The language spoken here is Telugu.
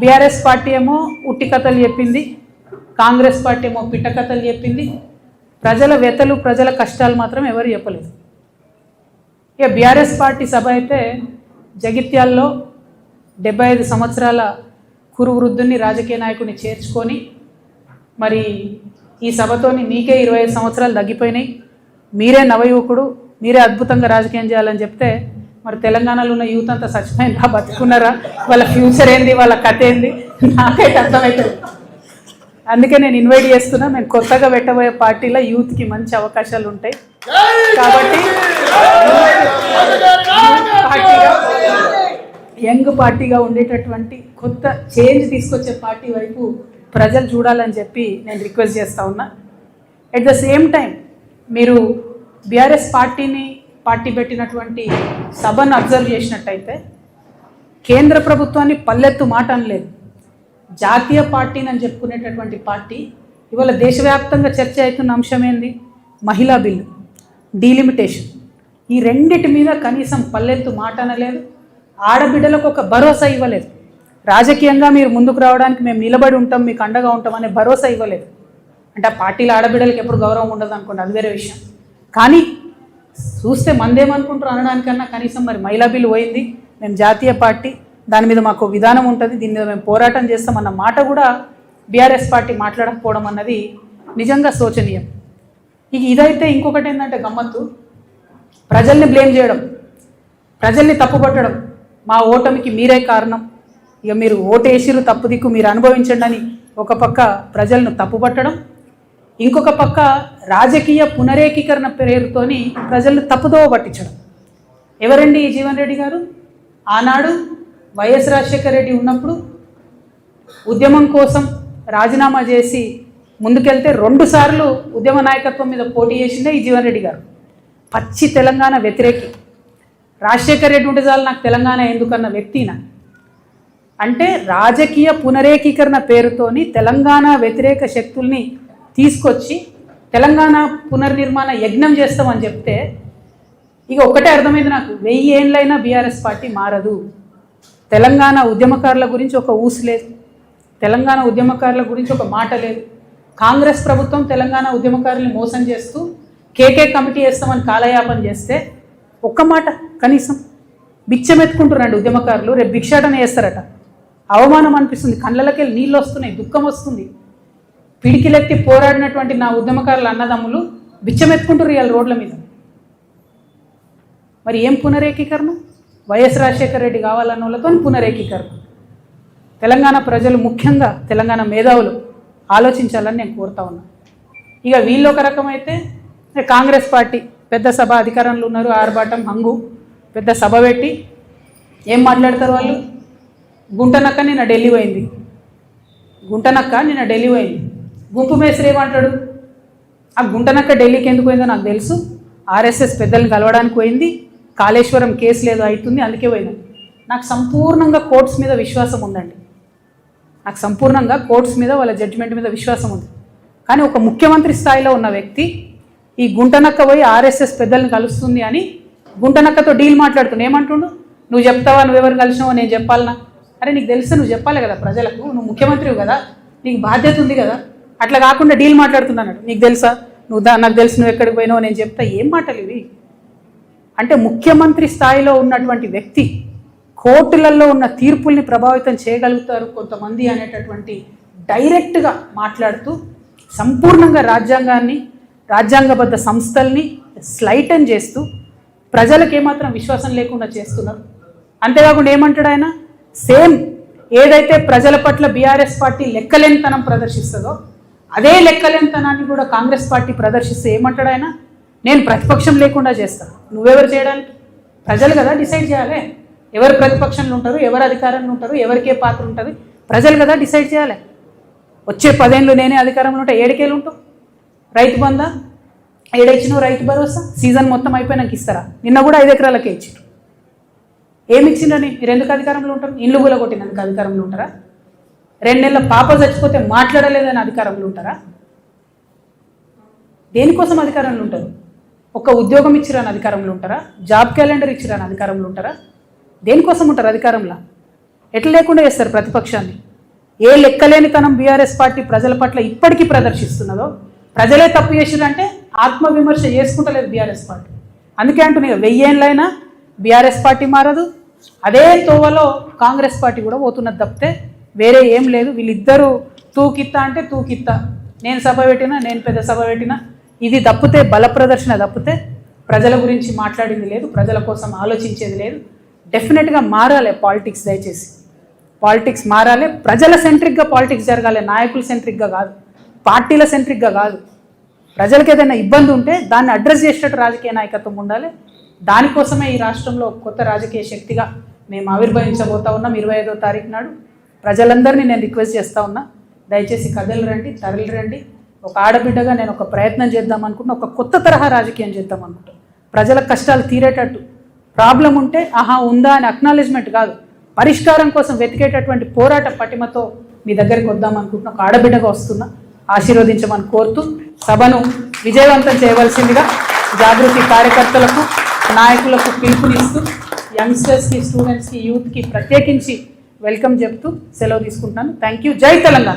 బీఆర్ఎస్ పార్టీ ఏమో ఉట్టి కథలు చెప్పింది, కాంగ్రెస్ పార్టీ ఏమో పిట్ట కథలు చెప్పింది. ప్రజల వ్యతలు ప్రజల కష్టాలు మాత్రం ఎవరు చెప్పలేదు. ఇక బీఆర్ఎస్ పార్టీ సభ అయితే జగిత్యాల్లో 75 సంవత్సరాల కురు వృద్ధుని రాజకీయ నాయకుని చేర్చుకొని మరి ఈ సభతోని మీకే 25 సంవత్సరాలు తగ్గిపోయినాయి, మీరే నవయువకుడు, మీరే అద్భుతంగా రాజకీయం చేయాలని చెప్తే మరి తెలంగాణలో ఉన్న యూత్ అంతా చచ్చిపోయిందా, బతుకున్నారా, వాళ్ళ ఫ్యూచర్ ఏంది, వాళ్ళ కథ ఏంది నాకైతే అర్థమవుతుంది. అందుకే నేను ఇన్వైట్ చేస్తున్నా. మేము కొత్తగా పెట్టబోయే పార్టీలో యూత్కి మంచి అవకాశాలు ఉంటాయి కాబట్టి యంగ్ పార్టీగా ఉండేటటువంటి కొత్త చేంజ్ తీసుకొచ్చే పార్టీ వైపు ప్రజలు చూడాలని చెప్పి నేను రిక్వెస్ట్ చేస్తూ ఉన్నా. ఎట్ ద సేమ్ టైం మీరు బీఆర్ఎస్ పార్టీ పెట్టినటువంటి సభను అబ్జర్వ్ చేసినట్టయితే కేంద్ర ప్రభుత్వాన్ని పల్లెత్తు మాట అనలేదు. జాతీయ పార్టీని అని చెప్పుకునేటటువంటి పార్టీ ఇవాళ దేశవ్యాప్తంగా చర్చ అవుతున్న అంశం ఏంది? మహిళా బిల్లు, డీలిమిటేషన్. ఈ రెండిటి మీద కనీసం పల్లెత్తు మాట అనలేదు. ఆడబిడ్డలకు ఒక భరోసా ఇవ్వలేదు. రాజకీయంగా మీరు ముందుకు రావడానికి మేము నిలబడి ఉంటాం, మీకు అండగా ఉంటాం అనే భరోసా ఇవ్వలేదు. అంటే ఆ పార్టీలో ఆడబిడ్డలకు ఎప్పుడు గౌరవం ఉండదు అనుకోండి, అది వేరే విషయం. కానీ చూస్తే మందేమనుకుంటారు అనడానికన్నా కనీసం మరి మహిళా బిల్లు పోయింది, మేము జాతీయ పార్టీ, దాని మీద మాకు విధానం ఉంటుంది, దీని మీద మేము పోరాటం చేస్తామన్న మాట కూడా బీఆర్ఎస్ పార్టీ మాట్లాడకపోవడం అన్నది నిజంగా శోచనీయం. ఇదైతే ఇంకొకటి ఏంటంటే గమ్మత్తు, ప్రజల్ని బ్లేమ్ చేయడం, ప్రజల్ని తప్పుపట్టడం. మా ఓటమికి మీరే కారణం, ఇక మీరు ఓటేసిరు తప్పు దిక్కు మీరు అనుభవించండి అని ఒక పక్క ప్రజలను తప్పుపట్టడం, ఇంకొక పక్క రాజకీయ పునరేకీకరణ పేరుతోని ప్రజలను తప్పుదోవ పట్టించడం. ఎవరండి ఈ జీవన్ రెడ్డి గారు? ఆనాడు వైఎస్ రాజశేఖర రెడ్డి ఉన్నప్పుడు ఉద్యమం కోసం రాజీనామా చేసి ముందుకెళ్తే 2 సార్లు ఉద్యమ నాయకత్వం మీద పోటీ చేసిందే ఈ జీవన్ రెడ్డి గారు. పచ్చి తెలంగాణ వ్యతిరేకి. రాజశేఖర రెడ్డి ఉంటే చాలు నాకు తెలంగాణ ఎందుకన్న వ్యక్తినా. అంటే రాజకీయ పునరేకీకరణ పేరుతోని తెలంగాణ వ్యతిరేక శక్తుల్ని తీసుకొచ్చి తెలంగాణ పునర్నిర్మాణ యజ్ఞం చేస్తామని చెప్తే ఇక ఒకటే అర్థమైంది నాకు, 1000 ఏళ్ళైనా బీఆర్ఎస్ పార్టీ మారదు. తెలంగాణ ఉద్యమకారుల గురించి ఒక ఊసు లేదు, తెలంగాణ ఉద్యమకారుల గురించి ఒక మాట లేదు. కాంగ్రెస్ ప్రభుత్వం తెలంగాణ ఉద్యమకారుల్ని మోసం చేస్తూ కేకే కమిటీ వేస్తామని కాలయాపన చేస్తే ఒక్క మాట కనీసం బిచ్చమెత్తుకుంటున్నారండి ఉద్యమకారులు. రేపు భిక్షాటన చేస్తారట. అవమానం అనిపిస్తుంది, కళ్ళకి నీళ్ళు వస్తున్నాయి, దుఃఖం వస్తుంది. పిడికిలెత్తి పోరాడినటువంటి నా ఉద్యమకారుల అన్నదమ్ములు బిచ్చమెత్తుకుంటారు ఇవాళ రోడ్ల మీద. మరి ఏం పునరేకీకరణ? వైఎస్ రాజశేఖర రెడ్డి కావాలన్న వాళ్ళతో పునరేకీకరణ. తెలంగాణ ప్రజలు, ముఖ్యంగా తెలంగాణ మేధావులు ఆలోచించాలని నేను కోరుతా ఉన్నా. ఇక వీళ్ళు ఒక రకమైతే కాంగ్రెస్ పార్టీ పెద్ద సభ, అధికారంలో ఉన్నారు, ఆర్భాటం హంగు, పెద్ద సభ పెట్టి ఏం మాట్లాడతారు వాళ్ళు? గుంటనక్క నిన్న ఢిల్లీ పోయింది, గుంటనక్క నిన్న ఢిల్లీ పోయింది. గుంపు మేస్త్రి ఏమంటాడు? ఆ గుంటనక్క ఢిల్లీకి ఎందుకు పోయిందో నాకు తెలుసు, ఆర్ఎస్ఎస్ పెద్దల్ని కలవడానికి పోయింది, కాళేశ్వరం కేసులు ఏదో అవుతుంది అందుకే పోయింది. నాకు సంపూర్ణంగా కోర్ట్స్ మీద విశ్వాసం ఉందండి, నాకు సంపూర్ణంగా కోర్ట్స్ మీద వాళ్ళ జడ్జిమెంట్ మీద విశ్వాసం ఉంది. కానీ ఒక ముఖ్యమంత్రి స్థాయిలో ఉన్న వ్యక్తి ఈ గుంటనక్క పోయి ఆర్ఎస్ఎస్ పెద్దల్ని కలుస్తుంది అని గుంటనక్కతో డీల్ మాట్లాడుతున్నాడు. ఏమంటుండు? నువ్వు చెప్తావా, నువ్వెవరు కలిసినావో నేను చెప్పాలనా? అరే నీకు తెలిస్తే నువ్వు చెప్పాలి కదా ప్రజలకు, నువ్వు ముఖ్యమంత్రివి కదా, నీకు బాధ్యత ఉంది కదా. అట్లా కాకుండా డీల్ మాట్లాడుతున్నాడు. నీకు తెలుసా, నాకు తెలుసు, నువ్వు ఎక్కడికి పోయినావో నేను చెప్తా. ఏం మాటలు ఇవి? అంటే ముఖ్యమంత్రి స్థాయిలో ఉన్నటువంటి వ్యక్తి కోర్టులలో ఉన్న తీర్పుల్ని ప్రభావితం చేయగలుగుతారు కొంతమంది అనేటటువంటి డైరెక్ట్గా మాట్లాడుతూ సంపూర్ణంగా రాజ్యాంగాన్ని, రాజ్యాంగబద్ధ సంస్థల్ని స్లైటన్ చేస్తూ ప్రజలకు ఏమాత్రం విశ్వాసం లేకుండా చేస్తున్నారు. అంతేకాకుండా ఏమంటాడు ఆయన? సేమ్ ఏదైతే ప్రజల పట్ల బీఆర్ఎస్ పార్టీ లెక్కలేనితనం ప్రదర్శిస్తుందో అదే లెక్కలేనితనాన్ని కూడా కాంగ్రెస్ పార్టీ ప్రదర్శిస్తే ఏమంటాడు ఆయన? నేను ప్రతిపక్షం లేకుండా చేస్తాను. నువ్వెవరు చేయడానికి? ప్రజలు కదా డిసైడ్ చేయాలి ఎవరు ప్రతిపక్షంలో ఉంటారు, ఎవరు అధికారంలో ఉంటారు, ఎవరికే పాత్ర ఉంటుంది. ప్రజలు కదా డిసైడ్ చేయాలి. వచ్చే 10 ఏళ్ళు నేనే అధికారంలో ఉంటా, 7 ఏళ్ళు ఉంటావు. రైతు బంధా ఏడైచ్చినావు, రైతు భరోసా సీజన్ మొత్తం అయిపోయినాక ఇస్తారా? నిన్న కూడా 5 ఎకరాలకే ఇచ్చారు. ఏమి ఇచ్చిండని? మీరు ఎందుకు అధికారంలో ఉంటారు? ఇల్లు కూడా కొట్టినందుకు అధికారంలో ఉంటారా? 2 నెలల పాప చచ్చిపోతే మాట్లాడలేదని అధికారంలో ఉంటారా? దేనికోసం అధికారంలో ఉంటారు? ఒక ఉద్యోగం ఇచ్చిరాని అధికారంలో ఉంటారా? జాబ్ క్యాలెండర్ ఇచ్చిరాని అధికారంలో ఉంటారా? దేనికోసం ఉంటారు అధికారంలో? ఎట్లా లేకుండా చేస్తారు ప్రతిపక్షాన్ని? ఏ లెక్కలేనితనం బీఆర్ఎస్ పార్టీ ప్రజల పట్ల ఇప్పటికీ ప్రదర్శిస్తున్నదో, ప్రజలే తప్పు చేసిరంటే ఆత్మవిమర్శ చేసుకుంటలేదు బీఆర్ఎస్ పార్టీ. అందుకే అంటున్నాయి 1000 ఏళ్ళైనా బీఆర్ఎస్ పార్టీ మారదు, అదే తోవలో కాంగ్రెస్ పార్టీ కూడా పోతున్నది తప్పితే వేరే ఏం లేదు. వీళ్ళిద్దరూ తూకిత్తా అంటే తూకిత్తా, నేను సభ పెట్టినా, నేను పెద్ద సభ పెట్టినా, ఇది తప్పితే బల ప్రదర్శన తప్పితే ప్రజల గురించి మాట్లాడింది లేదు, ప్రజల కోసం ఆలోచించేది లేదు. డెఫినెట్గా మారాలి పాలిటిక్స్. దయచేసి పాలిటిక్స్ మారాలి, ప్రజల సెంట్రిక్గా పాలిటిక్స్ జరగాలి, నాయకుల సెంట్రిక్గా కాదు, పార్టీల సెంట్రిక్గా కాదు. ప్రజలకు ఏదైనా ఇబ్బంది ఉంటే దాన్ని అడ్రస్ చేసేటట్టు రాజకీయ నాయకత్వం ఉండాలి. దానికోసమే ఈ రాష్ట్రంలో కొత్త రాజకీయ శక్తిగా మేము ఆవిర్భవించబోతా ఉన్నాం. 25వ తారీఖు నాడు ప్రజలందరినీ నేను రిక్వెస్ట్ చేస్తూ ఉన్నా, దయచేసి కథలు రండి, తరలి రండి. ఒక ఆడబిడ్డగా నేను ఒక ప్రయత్నం చేద్దాం అనుకుంటున్నా, ఒక కొత్త తరహా రాజకీయం చేద్దాం అనుకుంటా. ప్రజల కష్టాలు తీరేటట్టు, ప్రాబ్లం ఉంటే ఆహా ఉందా అని అక్నాలెడ్జ్మెంట్ కాదు, పరిష్కారం కోసం వెతికేటటువంటి పోరాట పటిమతో మీ దగ్గరికి వద్దాం అనుకుంటున్నా. ఒక ఆడబిడ్డగా వస్తున్నా, ఆశీర్వదించమని కోరుతూ సభను విజయవంతం చేయవలసిందిగా జాగృతి కార్యకర్తలకు, నాయకులకు పిలుపునిస్తూ యంగ్స్టర్స్కి, స్టూడెంట్స్కి, యూత్కి ప్రత్యేకించి వెల్కమ్ చెప్తూ సెలవు తీసుకుంటున్నాను. Thank you. జై తెలంగాణ.